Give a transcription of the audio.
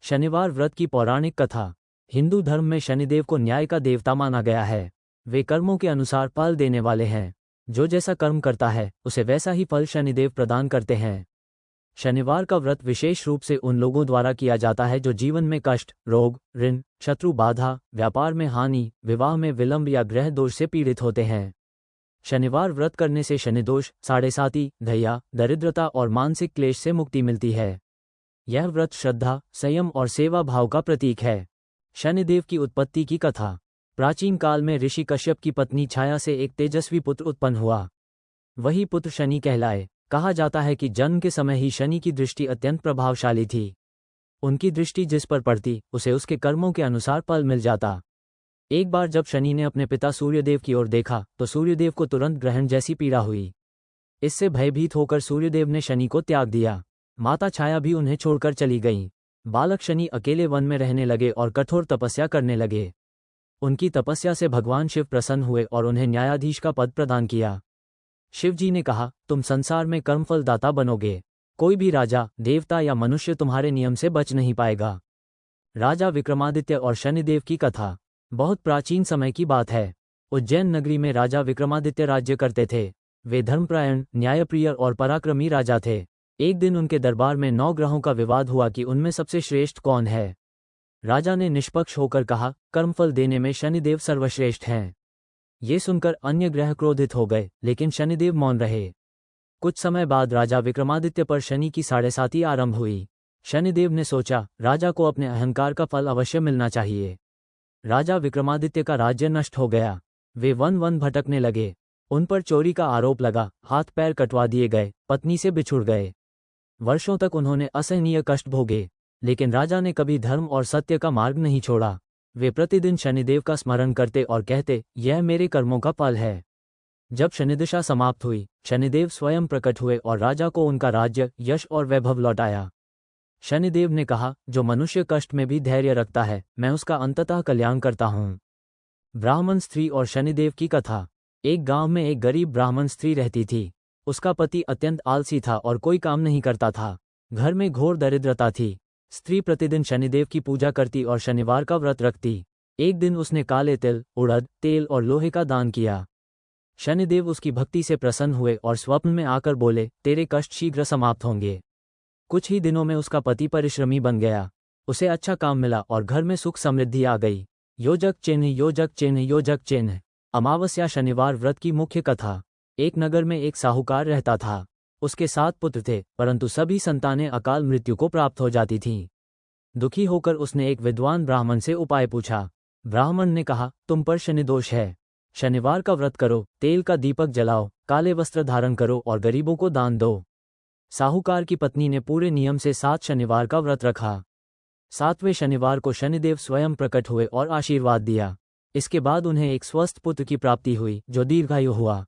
शनिवार व्रत की पौराणिक कथा। हिंदू धर्म में शनिदेव को न्याय का देवता माना गया है। वे कर्मों के अनुसार फल देने वाले हैं। जो जैसा कर्म करता है उसे वैसा ही फल शनिदेव प्रदान करते हैं। शनिवार का व्रत विशेष रूप से उन लोगों द्वारा किया जाता है जो जीवन में कष्ट, रोग, ऋण, शत्रु बाधा, व्यापार में हानि, विवाह में विलंब या ग्रह दोष से पीड़ित होते हैं। शनिवार व्रत करने से शनिदोष, साढ़ेसाती, धैर्य, दरिद्रता और मानसिक क्लेश से मुक्ति मिलती है। यह व्रत श्रद्धा, संयम और सेवा भाव का प्रतीक है। शनिदेव की उत्पत्ति की कथा। प्राचीन काल में ऋषि कश्यप की पत्नी छाया से एक तेजस्वी पुत्र उत्पन्न हुआ। वही पुत्र शनि कहलाए। कहा जाता है कि जन्म के समय ही शनि की दृष्टि अत्यंत प्रभावशाली थी। उनकी दृष्टि जिस पर पड़ती उसे उसके कर्मों के अनुसार फल मिल जाता। एक बार जब शनि ने अपने पिता सूर्यदेव की ओर देखा तो सूर्यदेव को तुरंत ग्रहण जैसी पीड़ा हुई। इससे भयभीत होकर सूर्यदेव ने शनि को त्याग दिया। माता छाया भी उन्हें छोड़कर चली गईं। बालक शनि अकेले वन में रहने लगे और कठोर तपस्या करने लगे। उनकी तपस्या से भगवान शिव प्रसन्न हुए और उन्हें न्यायाधीश का पद प्रदान किया। शिव जी ने कहा, तुम संसार में कर्मफल दाता बनोगे। कोई भी राजा, देवता या मनुष्य तुम्हारे नियम से बच नहीं पाएगा। राजा विक्रमादित्य और शनिदेव की कथा। बहुत प्राचीन समय की बात है। उज्जैन नगरी में राजा विक्रमादित्य राज्य करते थे। वे धर्मपरायण, न्यायप्रिय और पराक्रमी राजा थे। एक दिन उनके दरबार में 9 ग्रहों का विवाद हुआ कि उनमें सबसे श्रेष्ठ कौन है। राजा ने निष्पक्ष होकर कहा, कर्मफल देने में शनिदेव सर्वश्रेष्ठ हैं। ये सुनकर अन्य ग्रह क्रोधित हो गए, लेकिन शनिदेव मौन रहे। कुछ समय बाद राजा विक्रमादित्य पर शनि की साढ़ेसाती आरंभ हुई। शनिदेव ने सोचा, राजा को अपने अहंकार का फल अवश्य मिलना चाहिए। राजा विक्रमादित्य का राज्य नष्ट हो गया। वे वन वन भटकने लगे। उन पर चोरी का आरोप लगा, हाथ पैर कटवा दिए गए, पत्नी से बिछुड़ गए। वर्षों तक उन्होंने असहनीय कष्ट भोगे, लेकिन राजा ने कभी धर्म और सत्य का मार्ग नहीं छोड़ा। वे प्रतिदिन शनिदेव का स्मरण करते और कहते, यह मेरे कर्मों का फल है। जब शनिदशा समाप्त हुई, शनिदेव स्वयं प्रकट हुए और राजा को उनका राज्य, यश और वैभव लौटाया। शनिदेव ने कहा, जो मनुष्य कष्ट में भी धैर्य रखता है, मैं उसका अंततः कल्याण करता हूँ। ब्राह्मण स्त्री और शनिदेव की कथा। एक गांव में एक गरीब ब्राह्मण स्त्री रहती थी। उसका पति अत्यंत आलसी था और कोई काम नहीं करता था। घर में घोर दरिद्रता थी। स्त्री प्रतिदिन शनिदेव की पूजा करती और शनिवार का व्रत रखती। एक दिन उसने काले तिल, उड़द, तेल और लोहे का दान किया। शनिदेव उसकी भक्ति से प्रसन्न हुए और स्वप्न में आकर बोले, तेरे कष्ट शीघ्र समाप्त होंगे। कुछ ही दिनों में उसका पति परिश्रमी बन गया। उसे अच्छा काम मिला और घर में सुख समृद्धि आ गई। योजक चिन्ह, योजक चिन्ह, योजक चिन्ह। अमावस्या शनिवार व्रत की मुख्य कथा। एक नगर में एक साहूकार रहता था। उसके 7 पुत्र थे, परंतु सभी संतानें अकाल मृत्यु को प्राप्त हो जाती थीं। दुखी होकर उसने एक विद्वान ब्राह्मण से उपाय पूछा। ब्राह्मण ने कहा, तुम पर शनिदोष है। शनिवार का व्रत करो, तेल का दीपक जलाओ, काले वस्त्र धारण करो और गरीबों को दान दो। साहूकार की पत्नी ने पूरे नियम से 7 शनिवार का व्रत रखा। 7वें शनिवार को शनिदेव स्वयं प्रकट हुए और आशीर्वाद दिया। इसके बाद उन्हें एक स्वस्थ पुत्र की प्राप्ति हुई, जो दीर्घायु हुआ।